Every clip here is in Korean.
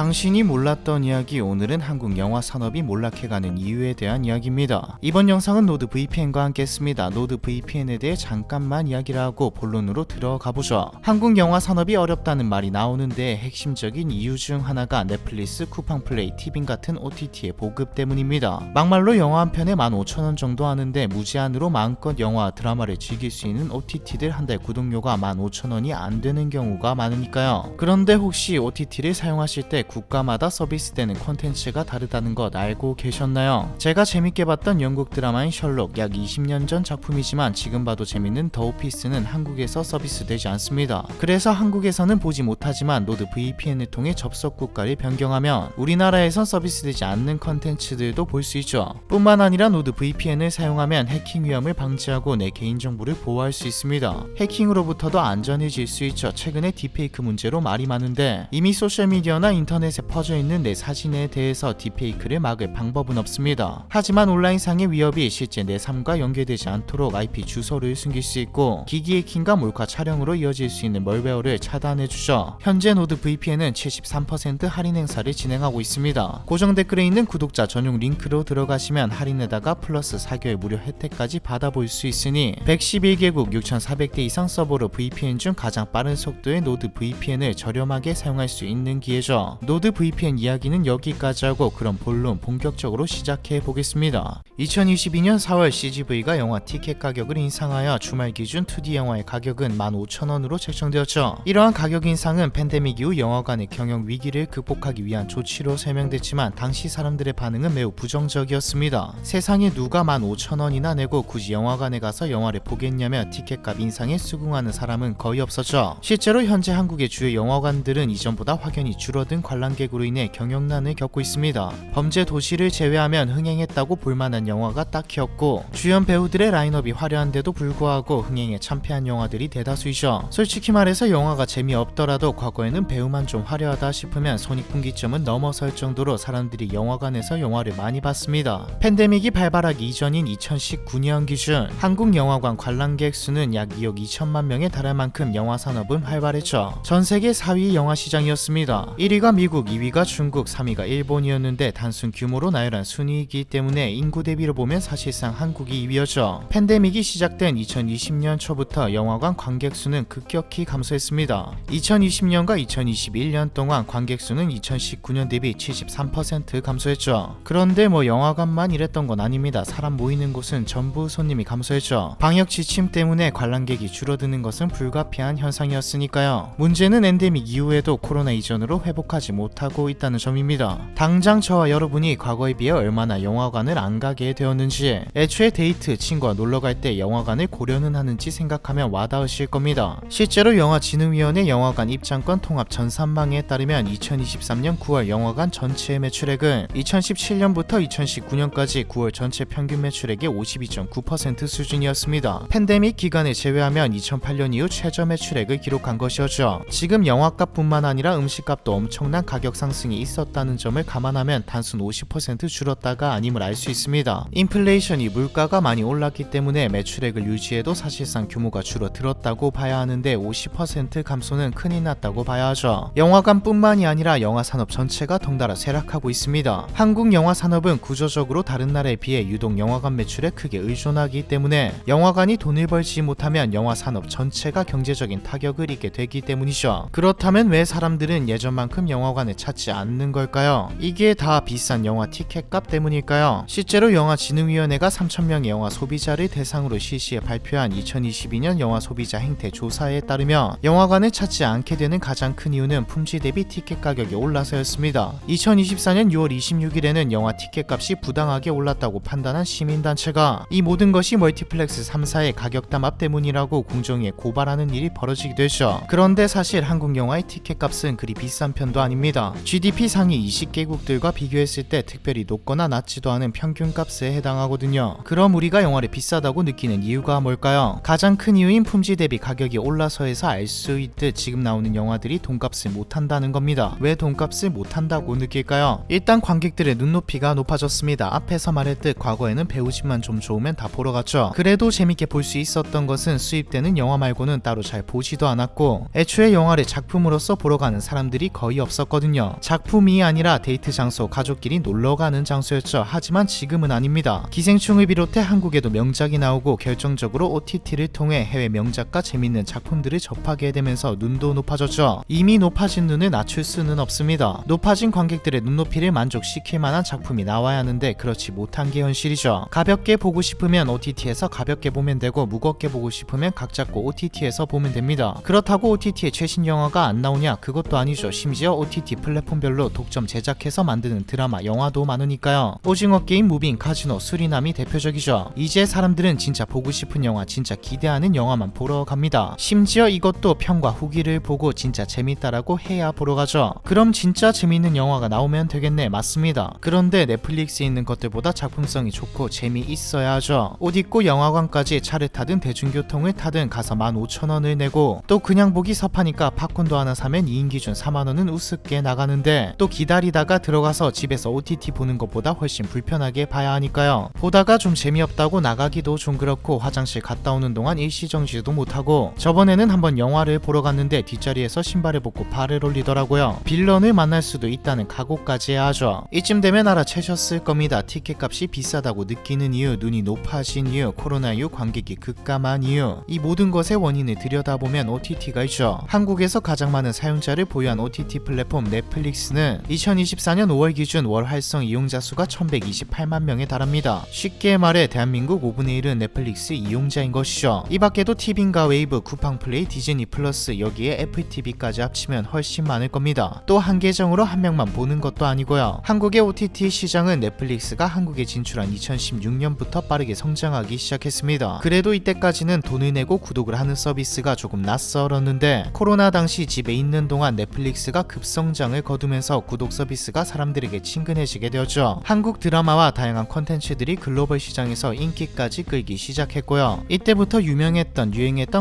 당신이 몰랐던 이야기. 오늘은 한국 영화 산업이 몰락해가는 이유에 대한 이야기입니다. 이번 영상은 노드VPN과 함께 했습니다. 노드VPN에 대해 잠깐만 이야기를 하고 본론으로 들어가보죠. 한국 영화 산업이 어렵다는 말이 나오는데 핵심적인 이유 중 하나가 넷플릭스, 쿠팡플레이, 티빙 같은 OTT의 보급 때문입니다. 막말로 영화 한 편에 15,000원 정도 하는데 무제한으로 마음껏 영화, 드라마를 즐길 수 있는 OTT들 한 달 구독료가 15,000원이 안 되는 경우가 많으니까요. 그런데 혹시 OTT를 사용하실 때 국가마다 서비스되는 콘텐츠가 다르다는 것 알고 계셨나요? 제가 재밌게 봤던 영국 드라마인 셜록, 약 20년 전 작품이지만 지금 봐도 재밌는 더 오피스는 한국에서 서비스되지 않습니다. 그래서 한국에서는 보지 못하지만 노드VPN을 통해 접속 국가를 변경하면 우리나라에선 서비스되지 않는 콘텐츠들도 볼 수 있죠. 뿐만 아니라 노드VPN을 사용하면 해킹 위험을 방지하고 내 개인정보를 보호할 수 있습니다. 해킹으로부터도 안전해질 수 있죠. 최근에 딥페이크 문제로 말이 많은데 이미 소셜미디어나 인터넷에 퍼져있는 내 사진에 대해서 딥페이크를 막을 방법은 없습니다. 하지만 온라인상의 위협이 실제 내 삶과 연계되지 않도록 IP 주소를 숨길 수 있고 기기 해킹과 몰카 촬영으로 이어질 수 있는 멀웨어를 차단해주죠. 현재 노드VPN은 73% 할인 행사를 진행하고 있습니다. 고정 댓글에 있는 구독자 전용 링크로 들어가시면 할인에다가 플러스 4개월 무료 혜택까지 받아볼 수 있으니 111개국 6,400대 이상 서버로 VPN 중 가장 빠른 속도의 노드VPN을 저렴하게 사용할 수 있는 기회죠. 노드VPN 이야기는 여기까지 하고 그럼 본론 본격적으로 시작해 보겠습니다. 2022년 4월 CGV가 영화 티켓 가격을 인상하여 주말 기준 2D 영화의 가격은 15,000원으로 책정되었죠. 이러한 가격 인상은 팬데믹 이후 영화관의 경영 위기를 극복하기 위한 조치로 설명됐지만 당시 사람들의 반응은 매우 부정적이었습니다. 세상에 누가 15,000원이나 내고 굳이 영화관에 가서 영화를 보겠냐며 티켓값 인상에 수긍하는 사람은 거의 없었죠. 실제로 현재 한국의 주요 영화관들은 이전보다 확연히 줄어든 관람객으로 인해 경영난을 겪고 있습니다. 범죄 도시를 제외하면 흥행했다고 볼만한 영화가 딱히 없고 주연 배우들의 라인업이 화려한데도 불구하고 흥행에 참패한 영화들이 대다수이죠. 솔직히 말해서 영화가 재미없더라도 과거에는 배우만 좀 화려하다 싶으면 손익분기점은 넘어설 정도로 사람들이 영화관에서 영화를 많이 봤습니다. 팬데믹이 발발하기 이전인 2019년 기준 한국 영화관 관람객 수는 약 2억 2천만 명에 달할 만큼 영화 산업은 활발했죠. 전 세계 4위 영화 시장이었습니다. 1위가 미국, 2위가 중국, 3위가 일본이었는데 단순 규모로 나열한 순위이기 때문에 인구 대비로 보면 사실상 한국이 2위였죠. 팬데믹이 시작된 2020년 초부터 영화관 관객 수는 급격히 감소했습니다. 2020년과 2021년 동안 관객 수는 2019년 대비 73% 감소했죠. 그런데 영화관만 이랬던 건 아닙니다. 사람 모이는 곳은 전부 손님이 감소했죠. 방역 지침 때문에 관람객이 줄어드는 것은 불가피한 현상이었으니까요. 문제는 엔데믹 이후에도 코로나 이전으로 회복하지 못하고 있다는 점입니다. 당장 저와 여러분이 과거에 비해 얼마나 영화관을 안 가게 되었는지, 애초에 데이트, 친구와 놀러갈 때 영화관을 고려는 하는지 생각하면 와닿으실 겁니다. 실제로 영화진흥위원회 영화관 입장권 통합 전산망에 따르면 2023년 9월 영화관 전체 매출액은 2017년부터 2019년까지 9월 전체 평균 매출액의 52.9% 수준이었습니다. 팬데믹 기간을 제외하면 2008년 이후 최저 매출액을 기록한 것이었죠. 지금 영화값뿐만 아니라 음식값도 엄청난 가격 상승이 있었다는 점을 감안하면 단순 50% 줄었다가 아님을 알 수 있습니다. 인플레이션이 물가가 많이 올랐기 때문에 매출액을 유지해도 사실상 규모가 줄어들었다고 봐야 하는데 50% 감소는 큰일 났다고 봐야 하죠. 영화관뿐만이 아니라 영화 산업 전체가 덩달아 쇠락하고 있습니다. 한국 영화 산업은 구조적으로 다른 나라에 비해 유독 영화관 매출에 크게 의존하기 때문에 영화관이 돈을 벌지 못하면 영화 산업 전체가 경제적인 타격을 입게 되기 때문이죠. 그렇다면 왜 사람들은 예전만큼 영화관을 찾지 않는 걸까요? 이게 다 비싼 영화 티켓값 때문일까요? 실제로 영화진흥위원회가 3,000명의 영화 소비자를 대상으로 실시해 발표한 2022년 영화 소비자 행태 조사에 따르면 영화관을 찾지 않게 되는 가장 큰 이유는 품질 대비 티켓 가격이 올라서였습니다. 2024년 6월 26일에는 영화 티켓값이 부당하게 올랐다고 판단한 시민단체가 이 모든 것이 멀티플렉스 3사의 가격 담합 때문이라고 공정위에 고발하는 일이 벌어지기도 했죠. 그런데 사실 한국 영화의 티켓값은 그리 비싼 편도 아닙니다. GDP 상위 20개국들과 비교했을 때 특별히 높거나 낮지도 않은 평균값에 해당하거든요. 그럼 우리가 영화를 비싸다고 느끼는 이유가 뭘까요? 가장 큰 이유인 품질 대비 가격이 올라서에서 알 수 있듯 지금 나오는 영화들이 돈값을 못한다는 겁니다. 왜 돈값을 못한다고 느낄까요? 일단 관객들의 눈높이가 높아졌습니다. 앞에서 말했듯 과거에는 배우진만 좀 좋으면 다 보러 갔죠. 그래도 재밌게 볼 수 있었던 것은 수입되는 영화 말고는 따로 잘 보지도 않았고 애초에 영화를 작품으로서 보러 가는 사람들이 거의 없었고 있었거든요. 작품이 아니라 데이트 장소, 가족끼리 놀러가는 장소였죠. 하지만 지금은 아닙니다. 기생충을 비롯해 한국에도 명작이 나오고 결정적으로 OTT를 통해 해외 명작과 재밌는 작품들을 접하게 되면서 눈도 높아졌죠. 이미 높아진 눈을 낮출 수는 없습니다. 높아진 관객들의 눈높이를 만족시킬 만한 작품이 나와야 하는데 그렇지 못한 게 현실이죠. 가볍게 보고 싶으면 OTT에서 가볍게 보면 되고 무겁게 보고 싶으면 각 잡고 OTT에서 보면 됩니다. 그렇다고 OTT에 최신 영화가 안 나오냐? 그것도 아니죠. 심지어 OTT 플랫폼별로 독점 제작해서 만드는 드라마, 영화도 많으니까요. 오징어 게임, 무빙, 카지노, 수리남이 대표적이죠. 이제 사람들은 진짜 보고 싶은 영화, 진짜 기대하는 영화만 보러 갑니다. 심지어 이것도 평과 후기를 보고 진짜 재밌다라고 해야 보러 가죠. 그럼 진짜 재밌는 영화가 나오면 되겠네. 맞습니다. 그런데 넷플릭스에 있는 것들보다 작품성이 좋고 재미있어야 하죠. 옷 입고 영화관까지 차를 타든 대중교통을 타든 가서 15,000원을 내고 또 그냥 보기 섭하니까 팝콘도 하나 사면 2인 기준 4만원은 우습게 나가는데 또 기다리다가 들어가서 집에서 OTT 보는 것보다 훨씬 불편하게 봐야 하니까요. 보다가 좀 재미없다고 나가기도 좀 그렇고 화장실 갔다 오는 동안 일시정지도 못하고 저번에는 한번 영화를 보러 갔는데 뒷자리에서 신발을 벗고 발을 올리더라고요. 빌런을 만날 수도 있다는 각오까지 해야 하죠. 이쯤 되면 알아채셨을 겁니다. 티켓값이 비싸다고 느끼는 이유, 눈이 높아진 이유, 코로나 이후 관객이 급감한 이유, 이 모든 것의 원인을 들여다보면 OTT가 있죠. 한국에서 가장 많은 사용자를 보유한 OTT 플랫폼 넷플릭스는 2024년 5월 기준 월 활성 이용자 수가 1128만 명에 달합니다. 쉽게 말해 대한민국 5분의 1은 넷플릭스 이용자인 것이죠. 이 밖에도 티빙과 웨이브, 쿠팡플레이, 디즈니 플러스, 여기에 애플TV까지 합치면 훨씬 많을 겁니다. 또 한 계정으로 한 명만 보는 것도 아니고요. 한국의 OTT 시장은 넷플릭스가 한국에 진출한 2016년부터 빠르게 성장하기 시작했습니다. 그래도 이때까지는 돈을 내고 구독을 하는 서비스가 조금 낯설었는데 코로나 당시 집에 있는 동안 넷플릭스가 급성장을 거두면서 구독 서비스가 사람들에게 친근해지게 되었죠. 한국 드라마와 다양한 컨텐츠들이 글로벌 시장에서 인기까지 끌기 시작했고요. 이때부터 유행했던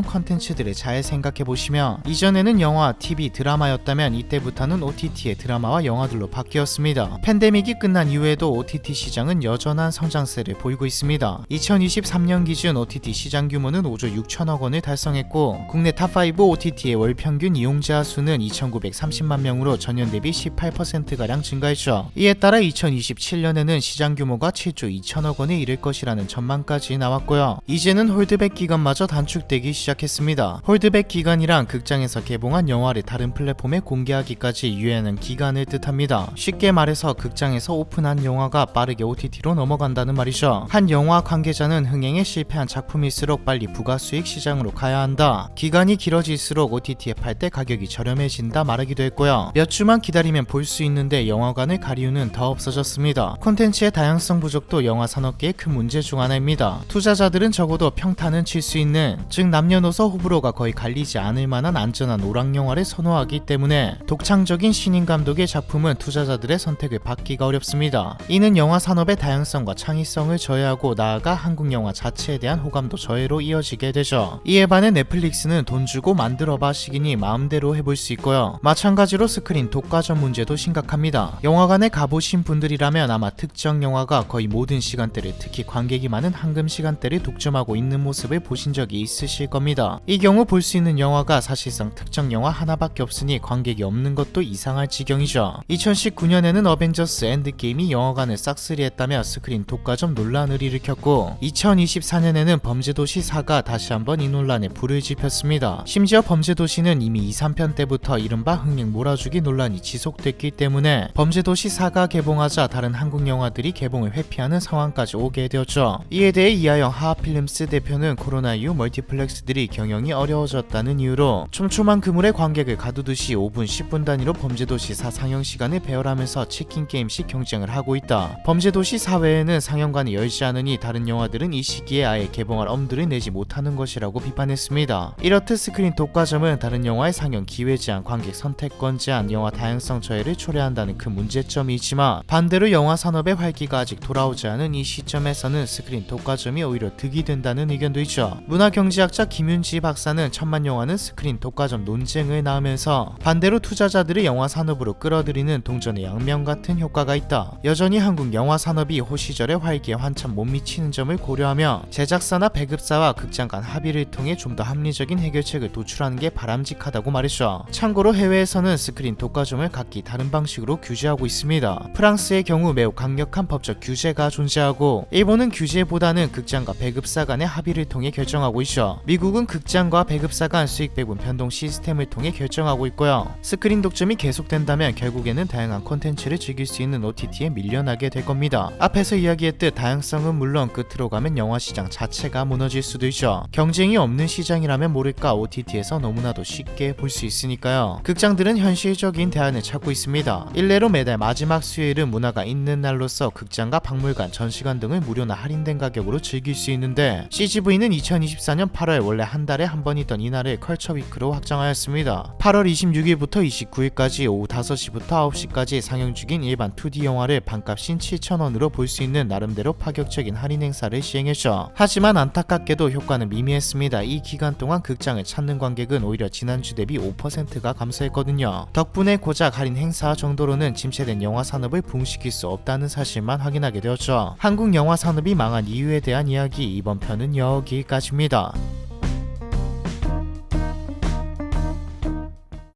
컨텐츠들을 잘 생각해보시면 이전에는 영화, TV, 드라마였다면 이때부터는 OTT의 드라마와 영화들로 바뀌었습니다. 팬데믹이 끝난 이후에도 OTT 시장은 여전한 성장세를 보이고 있습니다. 2023년 기준 OTT 시장 규모는 5조 6천억 원을 달성했고 국내 탑5 OTT의 월 평균 이용자 수는 2,930만 명으로 전년 대비 18%가량 증가했죠. 이에 따라 2027년에는 시장 규모가 7조 2천억 원에 이를 것이라는 전망까지 나왔고요. 이제는 홀드백 기간마저 단축되기 시작했습니다. 홀드백 기간이란 극장에서 개봉한 영화를 다른 플랫폼에 공개하기까지 유예하는 기간을 뜻합니다. 쉽게 말해서 극장에서 오픈한 영화가 빠르게 OTT로 넘어간다는 말이죠. 한 영화 관계자는 흥행에 실패한 작품일수록 빨리 부가수익 시장으로 가야 한다. 기간이 길어질수록 OTT에 팔 때 가격이 저렴해진다 말하기도 했고요. 몇 주만 기다리면 볼 수 있는데 영화관을 갈 이유는 더 없어졌습니다. 콘텐츠의 다양성 부족도 영화 산업계의 큰 문제 중 하나입니다. 투자자들은 적어도 평타는 칠 수 있는, 즉 남녀노소 호불호가 거의 갈리지 않을 만한 안전한 오락영화를 선호하기 때문에 독창적인 신인 감독의 작품은 투자자들의 선택을 받기가 어렵습니다. 이는 영화 산업의 다양성과 창의성을 저해하고 나아가 한국 영화 자체에 대한 호감도 저해로 이어지게 되죠. 이에 반해 넷플릭스는 돈 주고 만들어봐 시기니 마음대로 해볼 수 있고요. 마찬가지로 스크린 독과점 문제도 심각합니다. 영화관에 가보신 분들이라면 아마 특정 영화가 거의 모든 시간대를, 특히 관객이 많은 황금 시간대를 독점하고 있는 모습을 보신 적이 있으실 겁니다. 이 경우 볼 수 있는 영화가 사실상 특정 영화 하나밖에 없으니 관객이 없는 것도 이상할 지경이죠. 2019년에는 어벤져스 엔드게임이 영화관을 싹쓸이했다며 스크린 독과점 논란을 일으켰고 2024년에는 범죄도시 4가 다시 한번 이 논란에 불을 지폈습니다. 심지어 범죄도시는 이미 2, 3편 때부터 이른바 흥행 몰아주기 논란이 지속됐기 때문에 범죄도시 4가 개봉하자 다른 한국 영화들이 개봉을 회피하는 상황까지 오게 되었죠. 이에 대해 이하영 하하필름스 대표는 코로나 이후 멀티플렉스들이 경영이 어려워졌다는 이유로 촘촘한 그물에 관객을 가두듯이 5분, 10분 단위로 범죄도시 4 상영 시간을 배열하면서 치킨게임식 경쟁을 하고 있다. 범죄도시 4 외에는 상영관이 열지 않으니 다른 영화들은 이 시기에 아예 개봉할 엄두를 내지 못하는 것이라고 비판했습니다. 이렇듯 스크린 독과점은 다른 영화의 상영 기회 제한, 관객 선택권 제한, 영화 다양성 저해를 초래한다는 큰 문제점이 있지만 반대로 영화 산업의 활기가 아직 돌아오지 않은 이 시점에서는 스크린 독과점이 오히려 득이 된다는 의견도 있죠. 문화경제학자 김윤지 박사는 천만 영화는 스크린 독과점 논쟁을 낳으면서 반대로 투자자들을 영화 산업으로 끌어들이는 동전의 양면 같은 효과가 있다. 여전히 한국 영화 산업이 호시절의 활기에 한참 못 미치는 점을 고려하며 제작사나 배급사와 극장 간 합의를 통해 좀 더 합리적인 해결책을 도출하는 게 바람직하다고 말했죠. 참고로 해외에서는 스크린 극장인 독과점을 각기 다른 방식으로 규제하고 있습니다. 프랑스의 경우 매우 강력한 법적 규제가 존재하고, 일본은 규제보다는 극장과 배급사 간의 합의를 통해 결정하고 있죠. 미국은 극장과 배급사 간 수익 배분 변동 시스템을 통해 결정하고 있고요. 스크린 독점이 계속된다면 결국에는 다양한 콘텐츠를 즐길 수 있는 OTT에 밀려나게 될 겁니다. 앞에서 이야기했듯 다양성은 물론 끝으로 가면 영화 시장 자체가 무너질 수도 있죠. 경쟁이 없는 시장이라면 모를까 OTT에서 너무나도 쉽게 볼 수 있으니까요. 극장들은 현실적인 대안을 찾고 있습니다. 일례로 매달 마지막 수요일은 문화가 있는 날로서 극장과 박물관, 전시관 등을 무료나 할인된 가격으로 즐길 수 있는데, CGV는 2024년 8월 원래 한 달에 한 번 있던 이날을 컬처위크로 확장하였습니다. 8월 26일부터 29일까지 오후 5시부터 9시까지 상영 중인 일반 2D 영화를 반값인 7,000원으로 볼 수 있는 나름대로 파격적인 할인 행사를 시행했죠. 하지만 안타깝게도 효과는 미미했습니다. 이 기간 동안 극장을 찾는 관객은 오히려 지난주 대비 5%가 감소했거든요. 덕분에 고작 할인 행사 정도로는 침체된 영화 산업을 부흥시킬 수 없다는 사실만 확인하게 되었죠. 한국 영화 산업이 망한 이유에 대한 이야기, 이번 편은 여기까지입니다.